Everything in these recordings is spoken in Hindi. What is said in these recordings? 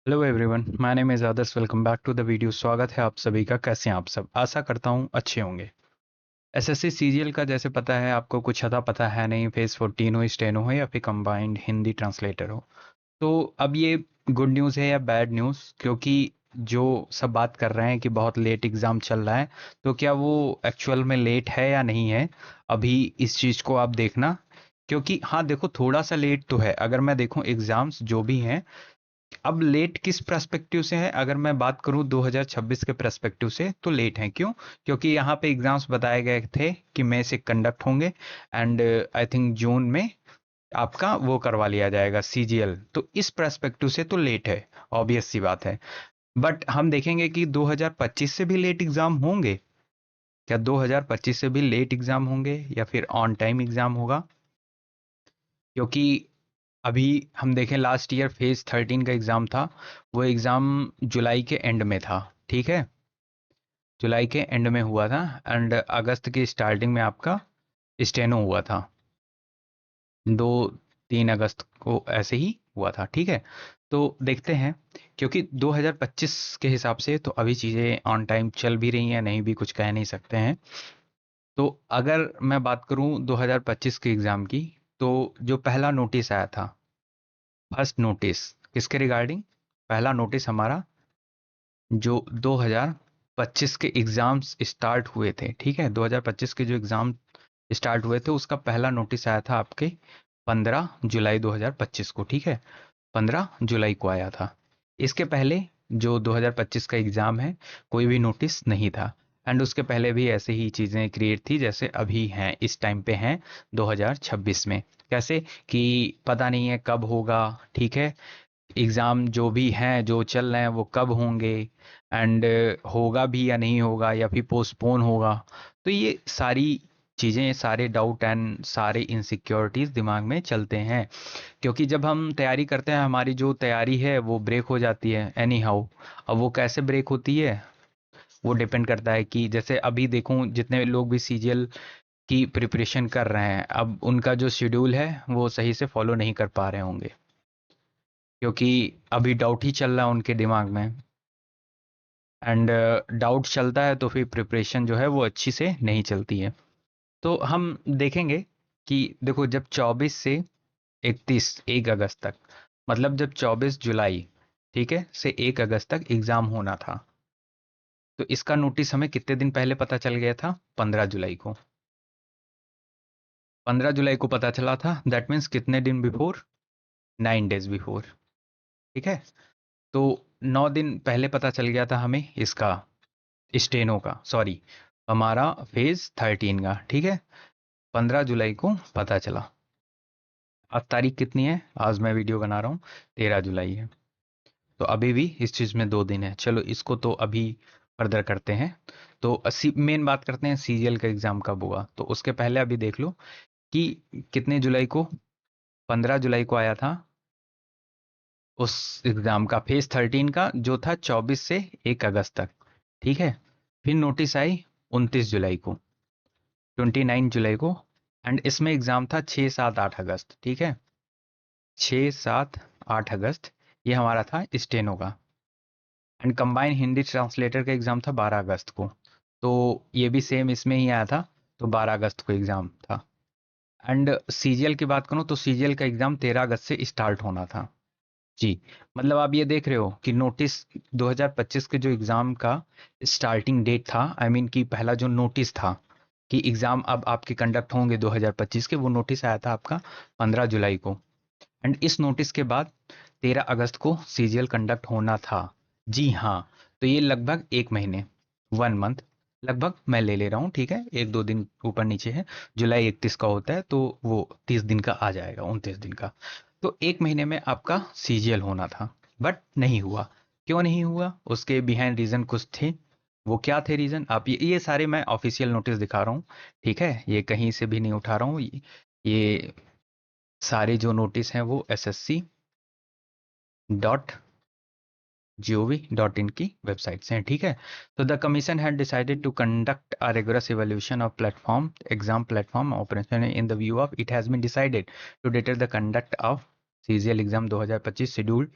Hello everyone, my name is Adarsh. Welcome back to the video. स्वागत है आप सभी का। कैसे हैं आप सब? आशा करता हूँ अच्छे होंगे। एसएससी सीजीएल का जैसे पता है आपको, कुछ अता पता है नहीं। फेज 14 हो, स्टेनो हो या फिर कंबाइंड हिंदी ट्रांसलेटर हो। तो अब ये गुड न्यूज़ है या बैड न्यूज़? क्योंकि जो सब बात कर रहे हैं कि बहुत लेट एग्ज़ाम चल रहा है, तो क्या वो एक्चुअल में लेट है या नहीं है? अभी इस चीज़ को आप देखना। क्योंकि हाँ देखो, थोड़ा सा लेट तो है। अगर मैं देखूं एग्ज़ाम्स जो भी हैं, अब लेट किस पर्सपेक्टिव से है? अगर मैं बात करूं 2026 के पर्सपेक्टिव से, तो लेट है। क्यों? क्योंकि यहाँ पे एग्जाम्स बताए गए थे कि मई से कंडक्ट होंगे, एंड आई थिंक जून में आपका वो करवा लिया जाएगा सीजीएल। तो इस पर्सपेक्टिव से तो लेट है, ऑब्वियस सी बात है। बट हम देखेंगे कि 2025 से भी लेट एग्जाम होंगे। क्या 2025 से भी लेट एग्जाम होंगे या फिर ऑन टाइम एग्जाम होगा? क्योंकि अभी हम देखें, लास्ट ईयर फेज 13 का एग्ज़ाम था। वो एग्ज़ाम जुलाई के एंड में था। ठीक है, जुलाई के एंड में हुआ था, एंड अगस्त की स्टार्टिंग में आपका स्टेनो हुआ था। 2-3 अगस्त को ऐसे ही हुआ था। ठीक है, तो देखते हैं। क्योंकि 2025 के हिसाब से तो अभी चीज़ें ऑन टाइम चल भी रही हैं, नहीं भी कुछ कह नहीं सकते हैं। तो अगर मैं बात करूं 2025 के एग्ज़ाम की, तो जो पहला नोटिस आया था, फर्स्ट नोटिस किसके रिगार्डिंग? पहला नोटिस हमारा जो 2025 के एग्जाम्स स्टार्ट हुए थे। ठीक है, 2025 के जो एग्जाम स्टार्ट हुए थे, उसका पहला नोटिस आया था आपके 15 जुलाई 2025 को। ठीक है, 15 जुलाई को आया था। इसके पहले जो 2025 का एग्जाम है, कोई भी नोटिस नहीं था। एंड उसके पहले भी ऐसे ही चीज़ें क्रिएट थी जैसे अभी हैं, इस टाइम पे हैं 2026 में। कैसे कि पता नहीं है कब होगा। ठीक है, एग्ज़ाम जो भी हैं, जो चल रहे हैं, वो कब होंगे, एंड होगा भी या नहीं होगा, या फिर पोस्टपोन होगा। तो ये सारी चीज़ें, सारे डाउट एंड सारे इनसिक्योरिटीज़ दिमाग में चलते हैं। क्योंकि जब हम तैयारी करते हैं, हमारी जो तैयारी है वो ब्रेक हो जाती है एनी हाउ। अब वो कैसे ब्रेक होती है, वो डिपेंड करता है कि जैसे अभी देखूं, जितने लोग भी सीजीएल की प्रिपरेशन कर रहे हैं, अब उनका जो शेड्यूल है वो सही से फॉलो नहीं कर पा रहे होंगे। क्योंकि अभी डाउट ही चल रहा है उनके दिमाग में, एंड डाउट चलता है तो फिर प्रिपरेशन जो है वो अच्छी से नहीं चलती है। तो हम देखेंगे कि देखो, जब 24 से 31 1 अगस्त तक, मतलब जब 24 जुलाई, ठीक है, से 1 अगस्त तक एग्जाम होना था, तो इसका नोटिस हमें कितने दिन पहले पता चल गया था? 15 जुलाई को। 15 जुलाई को पता चला था, दैट मीन्स कितने दिन बिफोर? 9 days before. ठीक है, तो 9 दिन पहले पता चल गया था हमें इसका, स्टेनो का, सॉरी, हमारा फेज 13 का। ठीक है, 15 जुलाई को पता चला। अब तारीख कितनी है? आज मैं वीडियो बना रहा हूँ, 13 जुलाई है। तो अभी भी इस चीज़ में 2 दिन है। चलो इसको तो अभी फर्दर करते हैं। तो मेन बात करते हैं सीजीएल का एग्ज़ाम कब हुआ। तो उसके पहले अभी देख लो कि कितने जुलाई को, 15 जुलाई को आया था उस एग्ज़ाम का फेज 13 का, जो था 24 से 1 अगस्त तक। ठीक है, फिर नोटिस आई 29 जुलाई को, 29 जुलाई को। एंड इसमें एग्ज़ाम था 6, 7, 8 अगस्त। ठीक है, 6, 7, 8 अगस्त ये हमारा था स्टेनो का। एंड कंबाइन हिंदी ट्रांसलेटर का एग्ज़ाम था 12 अगस्त को। तो ये भी सेम इसमें ही आया था, तो 12 अगस्त को एग्ज़ाम था। एंड सीजीएल की बात करूँ तो सीजीएल का एग्ज़ाम 13 अगस्त से स्टार्ट होना था। जी, मतलब आप ये देख रहे हो कि नोटिस 2025 के जो एग्ज़ाम का स्टार्टिंग डेट था, आई मीन कि पहला जो नोटिस था कि एग्ज़ाम अब आपके कंडक्ट होंगे 2025 के, वो नोटिस आया था आपका 15 जुलाई को। एंड इस नोटिस के बाद 13 अगस्त को सीजीएल कंडक्ट होना था। जी हाँ, तो ये लगभग 1 महीने, 1 मंथ लगभग मैं ले ले रहा हूँ। ठीक है, 1-2 दिन ऊपर नीचे है। जुलाई 31 का होता है, तो वो 30 दिन का आ जाएगा, 29 दिन का। तो 1 महीने में आपका सीजीएल होना था, बट नहीं हुआ। क्यों नहीं हुआ? उसके बिहाइंड रीजन कुछ थे। वो क्या थे रीजन? आप ये सारे मैं ऑफिशियल नोटिस दिखा रहा हूँ। ठीक है, ये कहीं से भी नहीं उठा रहा हूँ। ये सारे जो नोटिस हैं वो ssc.gov.in की वेबसाइट से हैं। ठीक है, तो the commission had decided to conduct a rigorous evaluation of platform exam platform operation in the view of it has been decided to deter the conduct of CGL exam 2025 schedule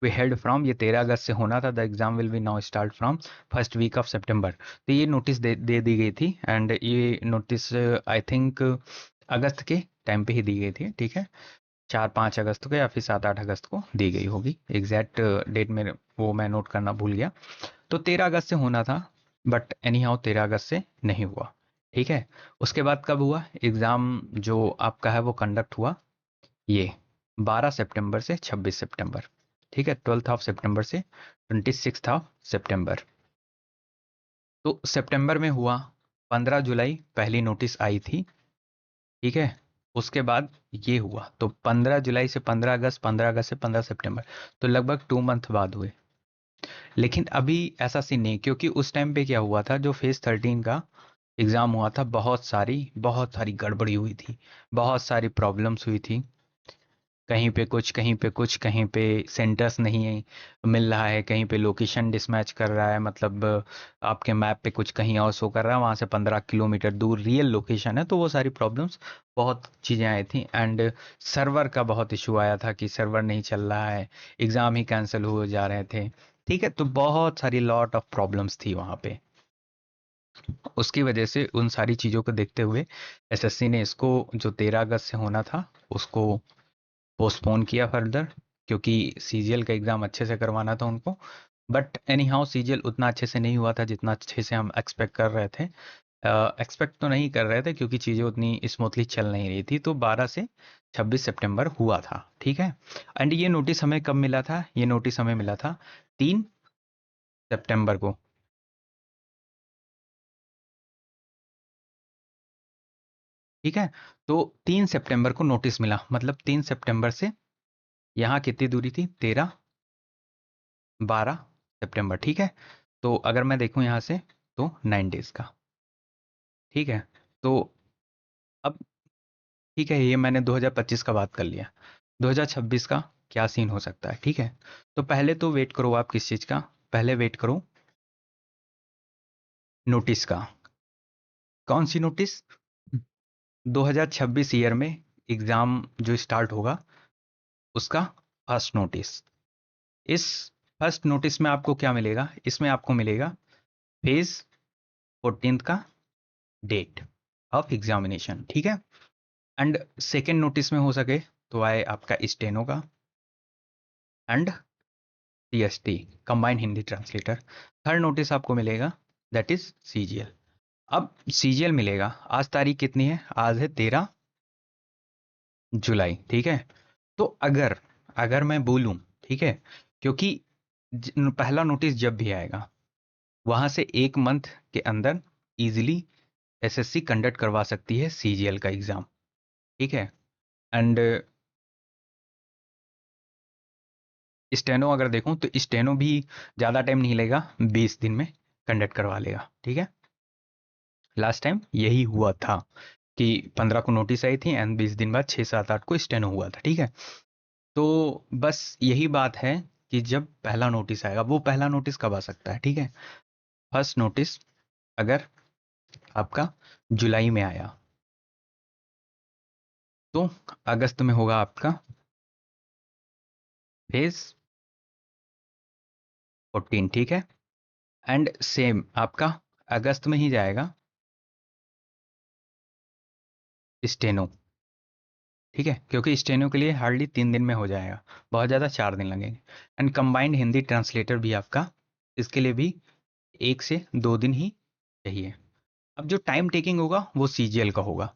we held from, ये 13 अगस्त से होना था, the exam will be now start from first week of सितंबर। तो ये नोटिस दे दी गई थी, एंड ये नोटिस आई थिंक अगस्त के टाइम पे ही दी गई थी, ठीक है, 4-5 अगस्त को या फिर 7-8 अगस्त को दी गई होगी, एग्जैक्ट डेट में वो मैं नोट करना भूल गया। तो 13 अगस्त से होना था, बट एनी हाउ 13 अगस्त से नहीं हुआ, ठीक है। उसके बाद कब हुआ एग्ज़ाम जो आपका है वो कंडक्ट हुआ, ये 12 सितंबर से 26 सितंबर, ठीक है, 12 सितंबर से 26 सितंबर। तो सितंबर में हुआ, 15 जुलाई पहली नोटिस आई थी, ठीक है। उसके बाद ये हुआ, तो 15 जुलाई से 15 अगस्त, 15 अगस्त से 15 सितंबर, तो लगभग 2 मंथ बाद हुए। लेकिन अभी ऐसा सीन नहीं, क्योंकि उस टाइम पे क्या हुआ था, जो फेज 13 का एग्ज़ाम हुआ था, बहुत सारी गड़बड़ी हुई थी, बहुत सारी प्रॉब्लम्स हुई थी, कहीं पे कुछ, कहीं पे कुछ, कहीं पे सेंटर्स नहीं मिल रहा है, कहीं पे लोकेशन डिसमैच कर रहा है, मतलब आपके मैप पे कुछ कहीं और शो कर रहा है, वहाँ से 15 किलोमीटर दूर रियल लोकेशन है। तो वो सारी प्रॉब्लम्स, बहुत चीज़ें आई थी, एंड सर्वर का बहुत इशू आया था कि सर्वर नहीं चल रहा है, एग्ज़ाम ही कैंसिल हो जा रहे थे, ठीक है। तो बहुत सारी लॉट ऑफ प्रॉब्लम्स थी वहाँ पे। उसकी वजह से उन सारी चीज़ों को देखते हुए एसएससी ने इसको, जो 13 अगस्त से होना था, उसको पोस्टपोन किया फर्दर, क्योंकि सीजीएल का एग्ज़ाम अच्छे से करवाना था उनको। बट एनी हाउ सीजीएल उतना अच्छे से नहीं हुआ था जितना अच्छे से हम एक्सपेक्ट कर रहे थे। एक्सपेक्ट तो नहीं कर रहे थे, क्योंकि चीज़ें उतनी स्मूथली चल नहीं रही थी। तो 12 से 26 सितंबर हुआ था, ठीक है। एंड ये नोटिस हमें कब मिला था, ये नोटिस हमें मिला था 3 सितंबर को, ठीक है। तो 3 सितंबर को नोटिस मिला, मतलब 3 सितंबर से यहाँ कितनी दूरी थी, 12 12 सितंबर, ठीक है। तो अगर मैं देखूं यहाँ से, तो 9 डेज का, ठीक है। तो अब ठीक है, ये मैंने 2025 का बात कर लिया, 2026 का क्या सीन हो सकता है, ठीक है। तो पहले तो वेट करो आप किस चीज़ का, पहले वेट करो नोटिस का। कौन सी नोटिस, 2026 ईयर में एग्ज़ाम जो स्टार्ट होगा उसका फर्स्ट नोटिस। इस फर्स्ट नोटिस में आपको क्या मिलेगा, इसमें आपको मिलेगा फेज 14 का डेट ऑफ एग्जामिनेशन, ठीक है। एंड सेकेंड नोटिस में हो सके तो आए आपका स्टेनो का, and TST combined Hindi translator. Third notice आपको मिलेगा, दैट इज सीजीएल। अब सीजीएल मिलेगा, आज तारीख कितनी है, आज है 13 जुलाई, ठीक है। तो अगर अगर मैं बोलूं, ठीक है, क्योंकि पहला नोटिस जब भी आएगा, वहां से 1 मंथ के अंदर इजीली एसएससी कंडक्ट करवा सकती है सीजीएल का एग्जाम, ठीक है। एंड स्टेनो अगर देखूं तो स्टेनो भी ज़्यादा टाइम नहीं लेगा, 20 दिन में कंडक्ट करवा लेगा, ठीक है। लास्ट टाइम यही हुआ था कि 15 को नोटिस आई थी, एंड 20 दिन बाद 6 7 8 को स्टेनो हुआ था, ठीक है। तो बस यही बात है कि जब पहला नोटिस आएगा, वो पहला नोटिस कब आ सकता है, ठीक है। फर्स्ट नोटिस अगर आपका जुलाई में आया, तो अगस्त में होगा आपका फेज 14, ठीक है। एंड सेम आपका अगस्त में ही जाएगा स्टेनो, ठीक है, क्योंकि स्टेनो के लिए हार्डली 3 दिन में हो जाएगा, बहुत ज़्यादा 4 दिन लगेंगे। एंड कंबाइंड हिंदी ट्रांसलेटर भी आपका, इसके लिए भी 1 से 2 दिन ही चाहिए। अब जो टाइम टेकिंग होगा वो सीजीएल का होगा।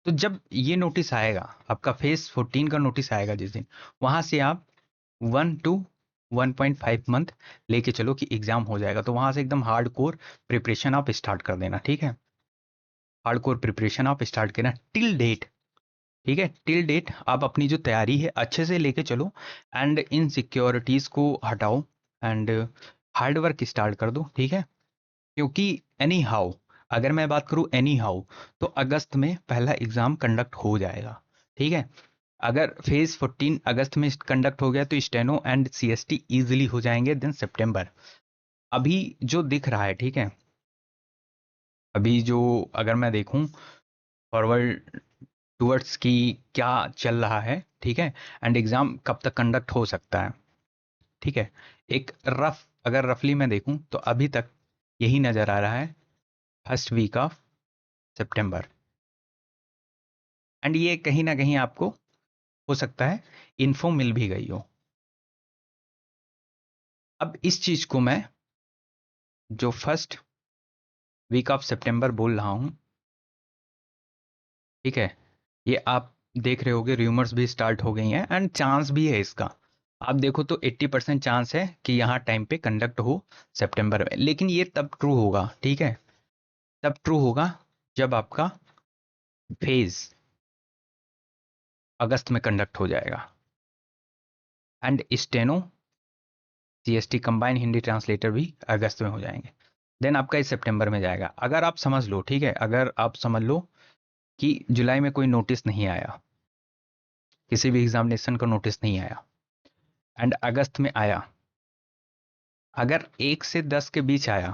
तो जब ये नोटिस आएगा, आपका फेज 14 का नोटिस आएगा जिस दिन, वहाँ से आप 1 to 1.5 मंथ लेके चलो कि एग्ज़ाम हो जाएगा। तो वहाँ से एकदम हार्ड कोर प्रिपरेशन आप स्टार्ट कर देना, ठीक है। हार्ड कोर प्रिपरेशन आप स्टार्ट करना टिल डेट, ठीक है। टिल डेट आप अपनी जो तैयारी है अच्छे से लेके चलो, एंड इन सिक्योरिटीज़ को हटाओ, एंड हार्ड वर्क स्टार्ट कर दो, ठीक है। क्योंकि एनी हाउ, अगर मैं बात करूँ एनी हाउ, तो अगस्त में पहला एग्ज़ाम कंडक्ट हो जाएगा, ठीक है। अगर फेज 14 अगस्त में कंडक्ट हो गया तो स्टेनो एंड सीएसटी इजीली हो जाएंगे देन सितंबर। अभी जो दिख रहा है, ठीक है, अभी जो अगर मैं देखूं फॉरवर्ड टूवर्ड्स की क्या चल रहा है, ठीक है, एंड एग्ज़ाम कब तक कंडक्ट हो सकता है, ठीक है। एक अगर रफली मैं देखूं तो अभी तक यही नज़र आ रहा है, first week of September. And ये कहीं ना कहीं आपको हो सकता है इन्फो मिल भी गई हो। अब इस चीज़ को मैं जो फर्स्ट वीक ऑफ सितंबर बोल रहा हूं, ठीक है, ये आप देख रहे होगे रूमर्स भी स्टार्ट हो गई हैं एंड चांस भी है इसका। आप देखो तो 80% चांस है कि यहाँ टाइम पे कंडक्ट हो सितंबर में, लेकिन ये तब ट्रू होगा, ठीक है, तब ट्रू होगा जब आपका फेज अगस्त में कंडक्ट हो जाएगा and steno CST combine Hindi translator भी अगस्त में हो जाएंगे। देन आपका इस सितंबर में जाएगा। अगर आप समझ लो, ठीक है, अगर आप समझ लो कि जुलाई में कोई नोटिस नहीं आया, किसी भी एग्जामिनेशन का नोटिस नहीं आया एंड अगस्त में आया, अगर 1 से 10 के बीच आया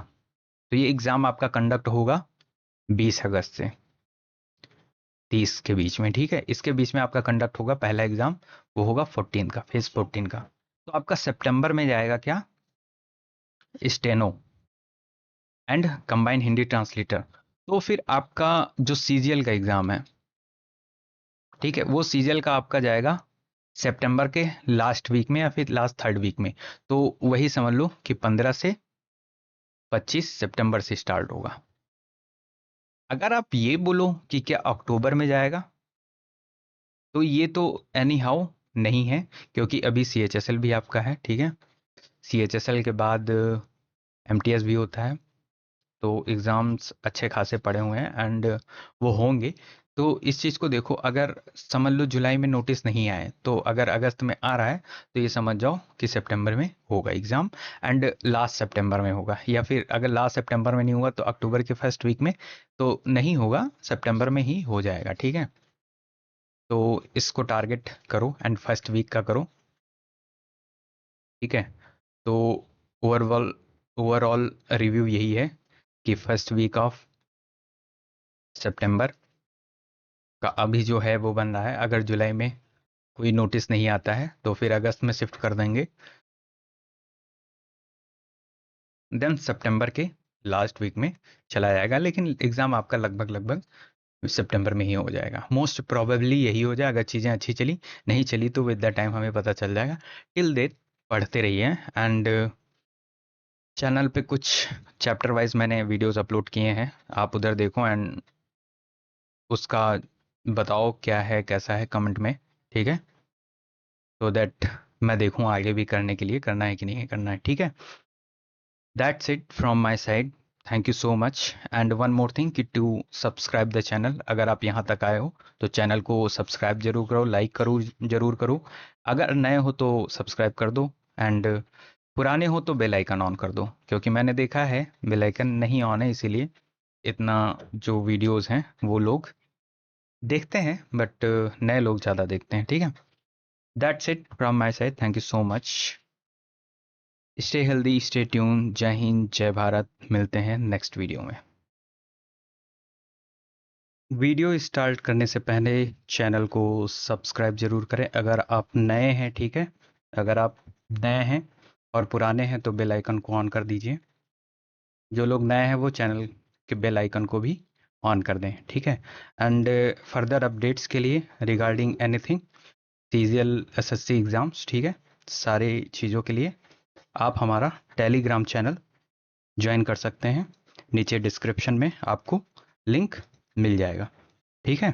तो ये एग्जाम आपका कंडक्ट होगा 20 अगस्त से 30 के बीच में, ठीक है। इसके बीच में आपका कंडक्ट होगा पहला एग्जाम, वो होगा 14 का, फेज 14 का। तो आपका सितंबर में जाएगा क्या, steno and combine Hindi translator. तो फिर आपका जो सीजीएल का एग्जाम है, ठीक है, वो सीजीएल का आपका जाएगा सितंबर के लास्ट वीक में या फिर लास्ट थर्ड वीक में। तो वही समझ लो कि 15 से 25 सितंबर से स्टार्ट होगा। अगर आप ये बोलो कि क्या अक्टूबर में जाएगा, तो ये तो एनी हाउ नहीं है, क्योंकि अभी सीएचएसएल भी आपका है, ठीक है। सीएचएसएल के बाद एमटीएस भी होता है, तो एग्ज़ाम्स अच्छे खासे पड़े हुए हैं एंड वो होंगे। तो इस चीज़ को देखो, अगर समझ लो जुलाई में नोटिस नहीं आए, तो अगर अगस्त में आ रहा है तो ये समझ जाओ कि सितंबर में होगा एग्ज़ाम एंड लास्ट सितंबर में होगा, या फिर अगर लास्ट सितंबर में नहीं हुआ तो अक्टूबर के फर्स्ट वीक में, तो नहीं होगा, सितंबर में ही हो जाएगा, ठीक है। तो इसको टारगेट करो एंड फर्स्ट वीक का करो, ठीक है। तो ओवरऑल ओवरऑल रिव्यू यही है कि फर्स्ट वीक ऑफ सितंबर का अभी जो है वो बन रहा है। अगर जुलाई में कोई नोटिस नहीं आता है तो फिर अगस्त में शिफ्ट कर देंगे, देन सितंबर के लास्ट वीक में चला जाएगा। लेकिन एग्ज़ाम आपका लगभग लगभग सितंबर में ही हो जाएगा, मोस्ट प्रोबेबली यही हो जाए। अगर चीज़ें अच्छी चली, नहीं चली तो विद द टाइम हमें पता चल जाएगा। टिल देट पढ़ते रहिए एंड चैनल पे कुछ चैप्टर वाइज मैंने वीडियोस अपलोड किए हैं, आप उधर देखो एंड उसका बताओ क्या है कैसा है कमेंट में, ठीक है, so दैट मैं देखूँ आगे भी करने के लिए करना है कि नहीं करना है, ठीक है। That's it from my side, thank you so much and one more thing कि टू सब्सक्राइब द चैनल। अगर आप यहाँ तक आए हो तो चैनल को सब्सक्राइब जरूर करो, लाइक करो जरूर करो। अगर नए हो तो सब्सक्राइब कर दो एंड पुराने हो तो बेल आइकन ऑन कर दो, क्योंकि मैंने देखा है बेल आइकन नहीं ऑन है, इसीलिए इतना जो वीडियोस हैं वो लोग देखते हैं बट नए लोग ज़्यादा देखते हैं, ठीक है। That's it from my side, thank you so much, stay healthy stay tune, जय हिंद जय भारत, मिलते हैं नेक्स्ट वीडियो में। वीडियो स्टार्ट करने से पहले चैनल को सब्सक्राइब जरूर करें अगर आप नए हैं, ठीक है। अगर आप नए हैं और पुराने हैं तो बेल आइकन को ऑन कर दीजिए। जो लोग नए हैं वो चैनल के बेल आइकन को भी ऑन कर दें, ठीक है। एंड फर्दर अपडेट्स के लिए regarding anything CGL SSC exams, ठीक है, सारी चीज़ों के लिए आप हमारा टेलीग्राम चैनल ज्वाइन कर सकते हैं। नीचे डिस्क्रिप्शन में आपको लिंक मिल जाएगा, ठीक है।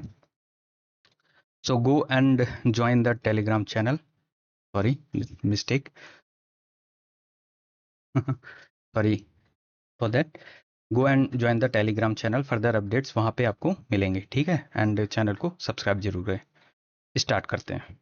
So go and join the Telegram channel, sorry mistake sorry for that. Go and join the Telegram channel, further updates वहाँ पे आपको मिलेंगे, ठीक है। एंड चैनल को सब्सक्राइब जरूर करें। स्टार्ट करते हैं।